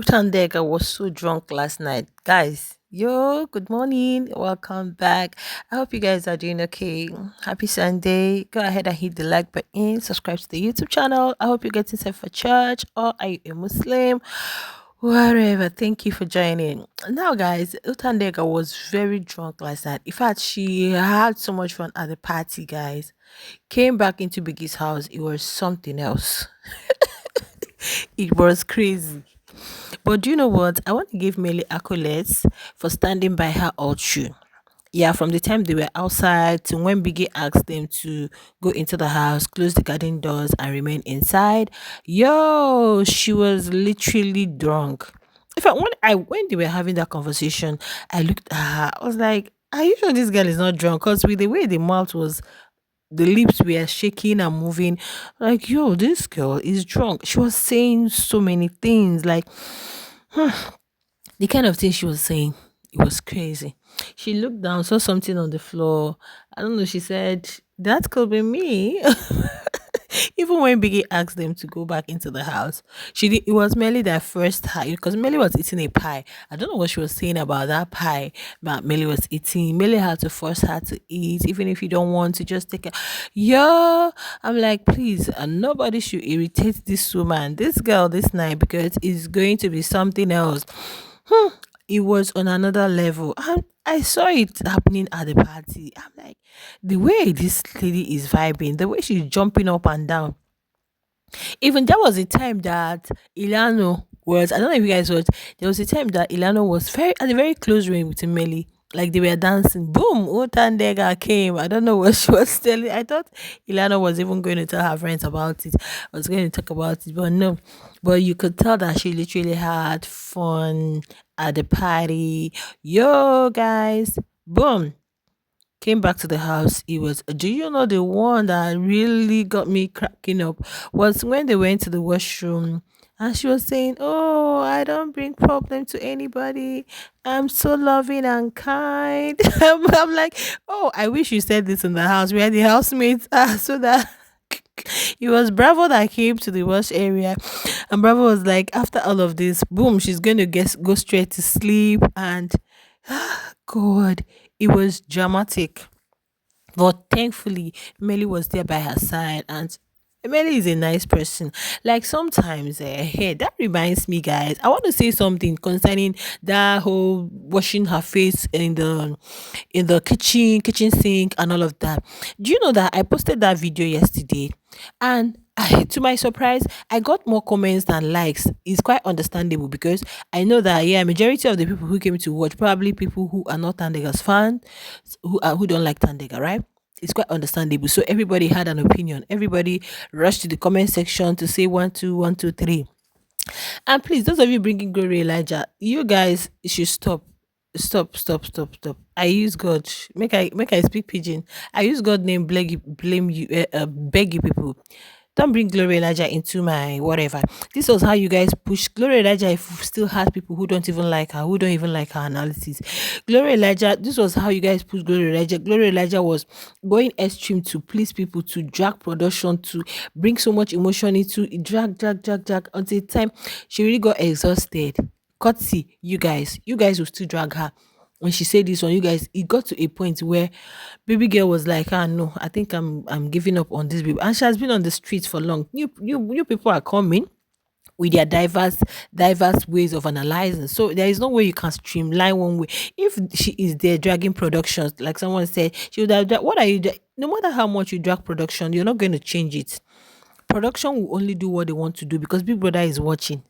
Tandega was so drunk last night. Guys, yo, good morning. Welcome back. I hope you guys are doing okay. Happy Sunday. Go ahead and hit the like button. Subscribe to the YouTube channel. I hope you're getting set for church or are you a Muslim? Whatever. Thank you for joining. Now, guys, Tandega was very drunk last night. In fact, she had so much fun at the party, guys. Came back into Biggie's house. It was something else. It was crazy. But do you know what? I want to give Millie accolades for standing by her all through. Yeah, from the time they were outside to when Biggie asked them to go into the house, close the garden doors, and remain inside. Yo, she was literally drunk. In fact, when they were having that conversation, I looked at her. I was like, "Are you sure this girl is not drunk?" Because with the way the mouth was, the lips were shaking and moving, like, yo, this girl is drunk. She was saying so many things, like the kind of thing she was saying, it was crazy. She looked down, saw something on the floor. I don't know. She said, "That could be me." Even when Biggie asked them to go back into the house, she did. It was Melly that first had, because Melly was eating a pie. I don't know what she was saying about that pie, but Melly was eating. Melly had to force her to eat, even if you don't want to, just take it. Yeah, I'm like, please, nobody should irritate this woman, this girl, this night, because it's going to be something else. It was on another level. And I saw it happening at the party. I'm like, the way this lady is vibing, the way she's jumping up and down. Even there was a time that Ilano was, I don't know if you guys watched, there was a time that Ilano was very at a very close range with Mmeli. Like they were dancing. Boom! Tandega came. I don't know what she was telling. I thought Ilana was even going to tell her friends about it. I was going to talk about it, but no. But you could tell that she literally had fun at the party. Yo, guys. Boom, came back to the house. It was, do you know, the one that really got me cracking up was when they went to the washroom and she was saying, "Oh, I don't bring problem to anybody. I'm so loving and kind." I'm like, "Oh, I wish you said this in the house where the housemates are so that." It was Bravo that came to the wash area, and Bravo was like, after all of this, boom, she's going to go straight to sleep. And God, it was dramatic. But thankfully, Melly was there by her side, and Melly is a nice person. Like sometimes, hey, that reminds me, guys. I want to say something concerning that whole washing her face in the kitchen sink, and all of that. Do you know that I posted that video yesterday, and to my surprise, I got more comments than likes. It's quite understandable because I know that, yeah, majority of the people who came to watch probably people who are not Tandega's fans, who don't like Tandega, right? It's quite understandable. So everybody had an opinion. Everybody rushed to the comment section to say one, two, one, two, three. And please, those of you bringing glory Elijah, you guys should stop. Stop. I use God. Make I speak pigeon. I use God name blame you, beg you people. Don't bring Glory Elijah into my whatever. This was how you guys push Glory Elijah. If we still had people who don't even like her, who don't even like her analysis, Glory Elijah. This was how you guys push Glory Elijah. Glory Elijah was going extreme to please people, to drag production, to bring so much emotion into it, drag until the time she really got exhausted. Courtesy, you guys will still drag her. When she said this one, you guys, it got to a point where baby girl was like, "Ah, no, I think I'm giving up on this baby." And she has been on the streets for long. New people are coming with their diverse ways of analyzing. So there is no way you can streamline one way. If she is there dragging productions, like someone said, she would have what are you no matter how much you drag production, you're not going to change it. Production will only do what they want to do because Big Brother is watching.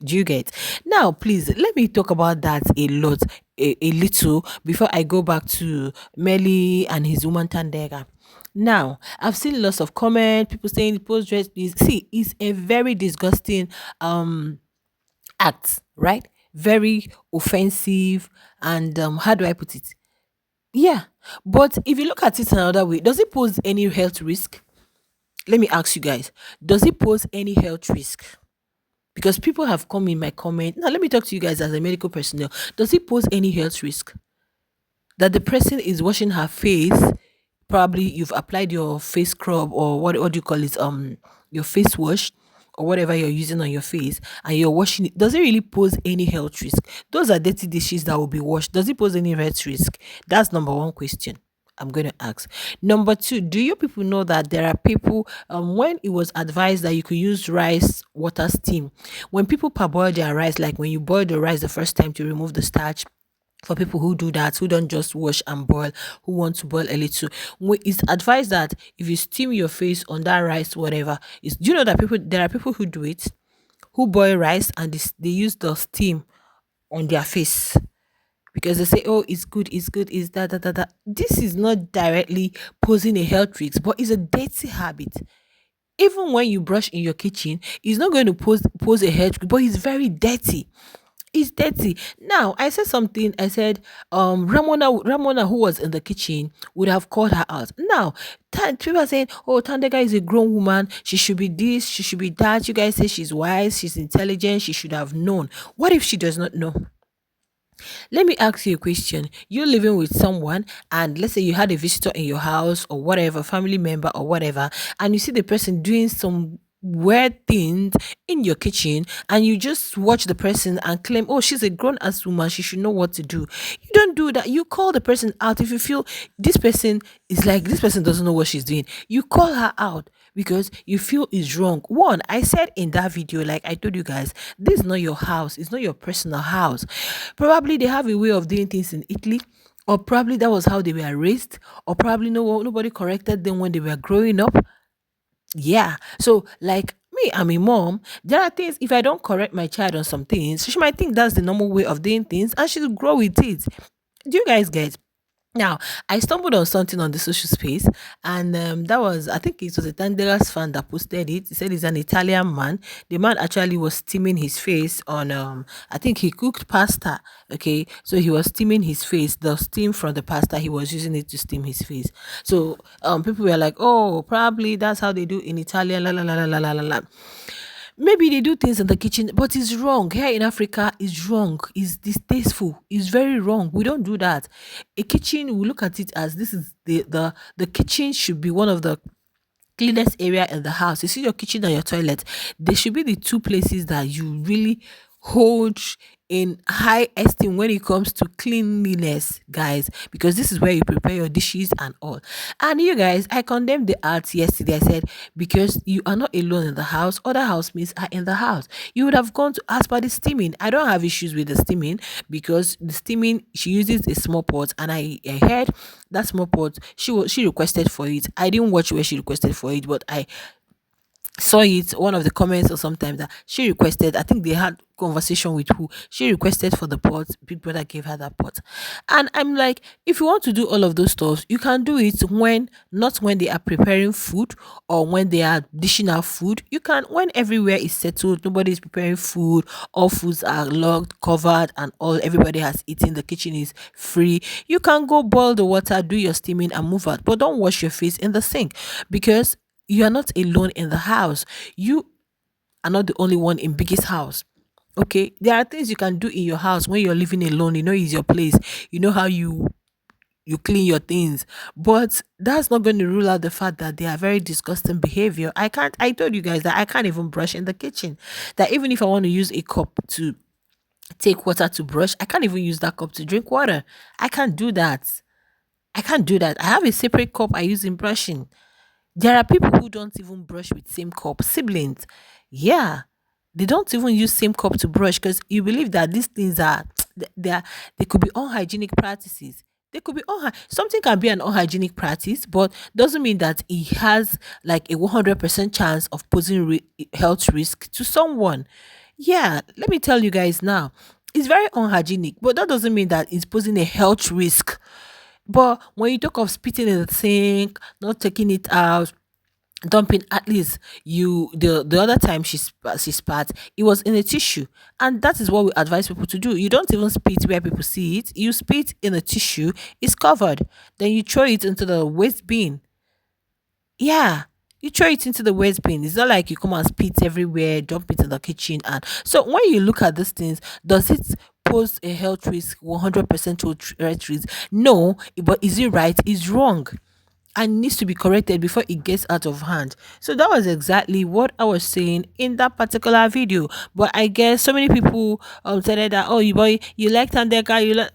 Do you get? Now, please let me talk about that a little before I go back to Melly and his woman Tandega. Now, I've seen lots of comments, people saying the post dress is, see, it's a very disgusting act, right? Very offensive, and how do I put it? Yeah. But if you look at it another way, does it pose any health risk? Let me ask you guys, does it pose any health risk? Because people have come in my comment. Now, let me talk to you guys as a medical personnel. Does it pose any health risk that the person is washing her face? Probably you've applied your face scrub, or what do you call it? Your face wash, or whatever you're using on your face and you're washing it, does it really pose any health risk? Those are dirty dishes that will be washed. Does it pose any health risk? That's number one question I'm going to ask. Number two, do you people know that there are people, when it was advised that you could use rice water steam, when people parboil their rice, like when you boil the rice the first time to remove the starch, for people who do that, who don't just wash and boil, who want to boil a little, it's advised that if you steam your face on that rice, whatever, is do you know that there are people who do it, who boil rice and they use the steam on their face because they say, oh, it's good, it's that. This is not directly posing a health risk, but it's a dirty habit. Even when you brush in your kitchen, it's not going to pose a health risk, but it's very dirty. It's dirty. Now, I said something. I said, Ramona, who was in the kitchen, would have called her out. Now, people are saying, oh, Tandega is a grown woman. She should be this, she should be that. You guys say she's wise, she's intelligent, she should have known. What if she does not know? Let me ask you a question. You're living with someone, and let's say you had a visitor in your house or whatever, family member or whatever, and you see the person doing some weird things in your kitchen, and you just watch the person and claim, oh, she's a grown ass woman, she should know what to do. You don't do that. You call the person out. If you feel this person doesn't know what she's doing, you call her out because you feel is wrong. One, I said in that video, like I told you guys, this is not your house, it's not your personal house. Probably they have a way of doing things in Italy, or probably that was how they were raised, or probably nobody corrected them when they were growing up. Yeah. So, like me, I'm a mom. There are things, if I don't correct my child on some things, she might think that's the normal way of doing things and she'll grow with it. Do you guys get? Now, I stumbled on something on the social space, and that was, I think it was a Tanderas fan that posted it. He said he's an Italian man. The man actually was steaming his face on, I think he cooked pasta. Okay, so he was steaming his face. The steam from the pasta, he was using it to steam his face. So, people were like, oh, probably that's how they do in Italian. La la la la la la la. La. Maybe they do things in the kitchen, but it's wrong. Here in Africa, it's wrong. It's distasteful. It's very wrong. We don't do that. A kitchen, we look at it as this is the kitchen should be one of the cleanest area in the house. You see your kitchen and your toilet. They should be the two places that you really hold in high esteem when it comes to cleanliness, guys, because this is where you prepare your dishes and all. And you guys, I condemned the art yesterday. I said, because you are not alone in the house, other housemates are in the house. You would have gone to ask for the steaming. I don't have issues with the steaming because the steaming, she uses a small pot, and I heard that small pot, she requested for it. I didn't watch where she requested for it, but I saw it one of the comments or sometimes that she requested. I think they had conversation with who she requested for the pot. Big brother gave her that pot, and I'm like, if you want to do all of those stuff, you can do it when, not when they are preparing food or when they are dishing out food. You can, when everywhere is settled, nobody is preparing food, all foods are locked, covered, and all, everybody has eaten, the kitchen is free. You can go boil the water, do your steaming, and move out, but don't wash your face in the sink because you are not alone in the house. You are not the only one in biggest house. Okay, there are things you can do in your house when you're living alone. You know it's your place. You know how you clean your things, but that's not going to rule out the fact that they are very disgusting behavior. I told you guys that I can't even brush in the kitchen. That even if I want to use a cup to take water to brush, I can't even use that cup to drink water. I can't do that. I can't do that. I have a separate cup I use in brushing. There are people who don't even brush with same cup. Siblings, yeah, they don't even use same cup to brush because you believe that these things are they could be unhygienic practices. They could be something can be an unhygienic practice, but doesn't mean that it has like a 100% chance of posing health risk to someone. Yeah, let me tell you guys now. It's very unhygienic, but that doesn't mean that it's posing a health risk. But when you talk of spitting in the sink, not taking it out, dumping, at least the other time she spat, it was in a tissue, and that is what we advise people to do. You don't even spit where people see it. You spit in a tissue, it's covered, then you throw it into the waste bin. Yeah, you throw it into the waste bin. It's not like you come and spit everywhere, dump it in the kitchen. And so when you look at these things, does it pose a health risk, 100% to health risk? No, but is it right? Is wrong. and needs to be corrected before it gets out of hand. So that was exactly what I was saying in that particular video. But I guess so many people said that, oh, you boy, you like Tandeka, you like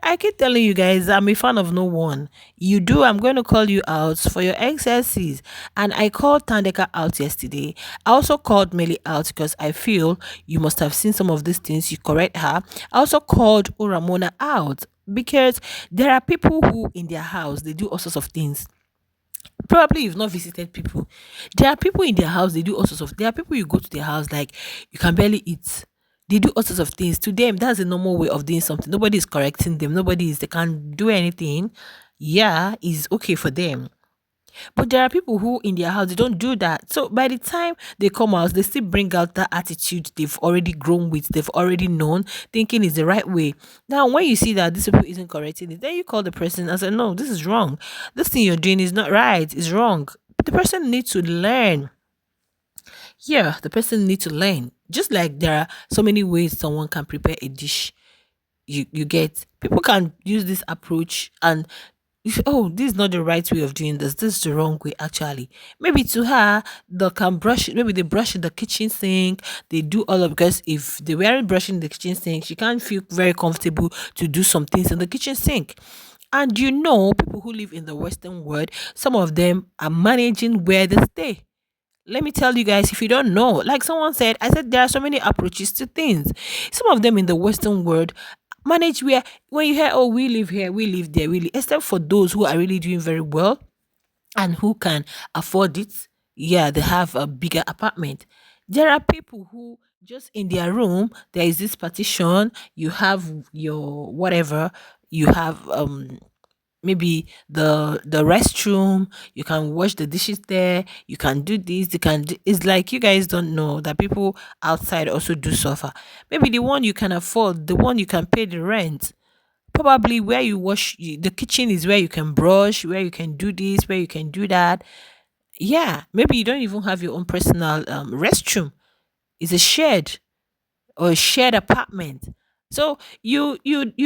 I keep telling you guys, I'm a fan of no one. You do, I'm going to call you out for your excesses. And I called Tandeka out yesterday. I also called Mmeli out because I feel you must have seen some of these things. You correct her. I also called Uramona out because there are people who in their house they do all sorts of things. Probably you've not visited people. There are people in their house, they do all sorts of, there are people you go to their house like you can barely eat. They do all sorts of things. To them, that's a normal way of doing something. Nobody is correcting them. Nobody is, they can't do anything. Yeah, is okay for them. But there are people who in their house they don't do that. So by the time they come out, they still bring out that attitude they've already grown with, they've already known, thinking is the right way. Now, when you see that this people isn't correcting it, then you call the person and say, no, this is wrong. This thing you're doing is not right, it's wrong. The person needs to learn. Yeah, the person needs to learn. Just like there are so many ways someone can prepare a dish. You get people can use this approach and oh, this is not the right way of doing this is the wrong way actually. Maybe to her they can brush it, maybe they brush in the kitchen sink, they do all of, because if they weren't brushing the kitchen sink she can't feel very comfortable to do some things in the kitchen sink. And you know, people who live in the western world, some of them are managing where they stay. Let me tell you guys, if you don't know, like someone said, I said there are so many approaches to things. Some of them in the Western world manage where, when you hear, oh, we live here, we live there, really, except for those who are really doing very well and who can afford it. Yeah, they have a bigger apartment. There are people who just in their room, there is this partition, you have your whatever, you have maybe the restroom, you can wash the dishes there, you can do this, you can do, it's like you guys don't know that people outside also do suffer. Maybe the one you can afford, the one you can pay the rent, probably where you wash the kitchen is where you can brush, where you can do this, where you can do that. Yeah, maybe you don't even have your own personal restroom, it's a shared or a shared apartment. So you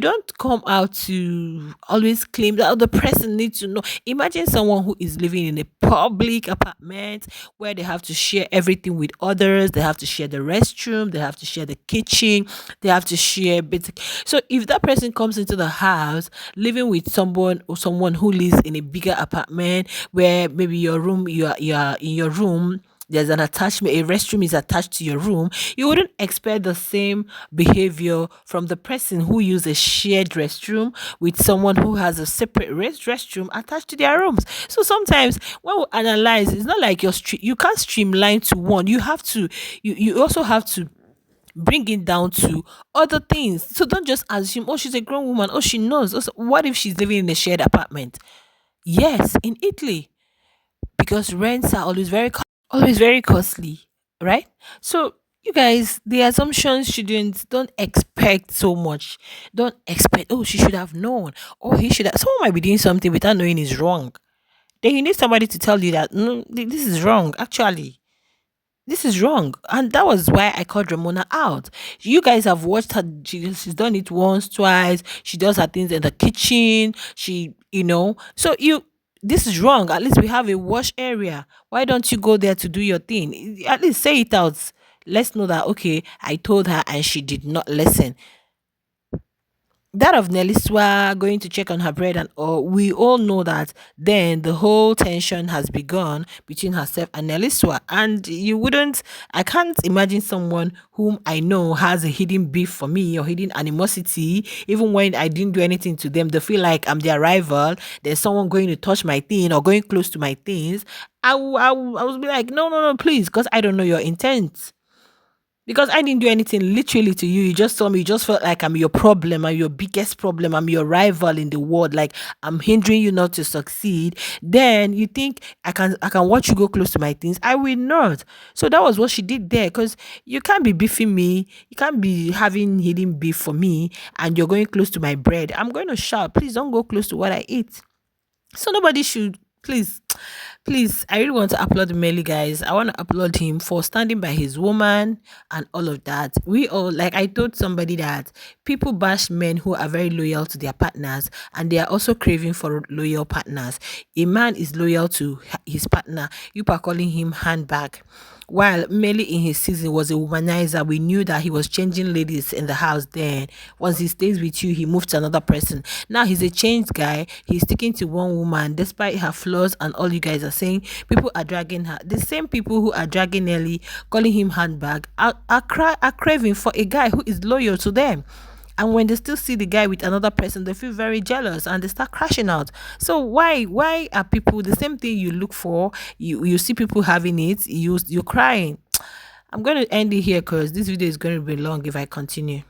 don't come out to always claim that other person needs to know. Imagine someone who is living in a public apartment where they have to share everything with others. They have to share the restroom. They have to share the kitchen. They have to share basic. So if that person comes into the house living with someone or someone who lives in a bigger apartment where maybe your room you are in your room, there's an attachment, a restroom is attached to your room, you wouldn't expect the same behavior from the person who uses a shared restroom with someone who has a separate restroom attached to their rooms. So sometimes when we analyze, it's not like you can't streamline to one. You have to, you also have to bring it down to other things. So don't just assume, oh, she's a grown woman, oh, she knows. Also, what if she's living in a shared apartment? Yes, in Italy, because rents are always very costly, right? So you guys, the assumptions shouldn't, don't expect so much. Don't expect, oh, she should have known, or he should have. Someone might be doing something without knowing is wrong. Then you need somebody to tell you that no, this is wrong. Actually, this is wrong. And that was why I called Ramona out. You guys have watched her. She's done it once, twice. She does her things in the kitchen. So this is wrong. At least we have a wash area. Why don't you go there to do your thing? At least say it out. Let's know that, okay, I told her and she did not listen. That of Neliswa going to check on her bread and all, we all know that then the whole tension has begun between herself and Neliswa. And I can't imagine someone whom I know has a hidden beef for me or hidden animosity, even when I didn't do anything to them. They feel like I'm their rival. There's someone going to touch my thing or going close to my things. I would be like, no, no, no, please, because I don't know your intent. Because I didn't do anything literally to you. You just saw me. You just felt like I'm your problem. I'm your biggest problem. I'm your rival in the world. Like I'm hindering you not to succeed. Then you think I can watch you go close to my things. I will not. So that was what she did there. Because you can't be beefing me. You can't be having hidden beef for me. And you're going close to my bread. I'm going to shout. Please don't go close to what I eat. So nobody should Please, please, I really want to applaud Melly, guys. I want to applaud him for standing by his woman and all of that. We all, like I told somebody that people bash men who are very loyal to their partners and they are also craving for loyal partners. A man is loyal to his partner. You are calling him handbag. While Melly in his season was a womanizer, we knew that he was changing ladies in the house then. Once he stays with you, he moves to another person. Now he's a changed guy. He's sticking to one woman despite her flaws and all you guys are saying. People are dragging her. The same people who are dragging Nelly, calling him handbag, are craving for a guy who is loyal to them. And when they still see the guy with another person, they feel very jealous and they start crashing out. So why are people the same thing you look for? You see people having it, you're crying. I'm going to end it here because this video is going to be long if I continue.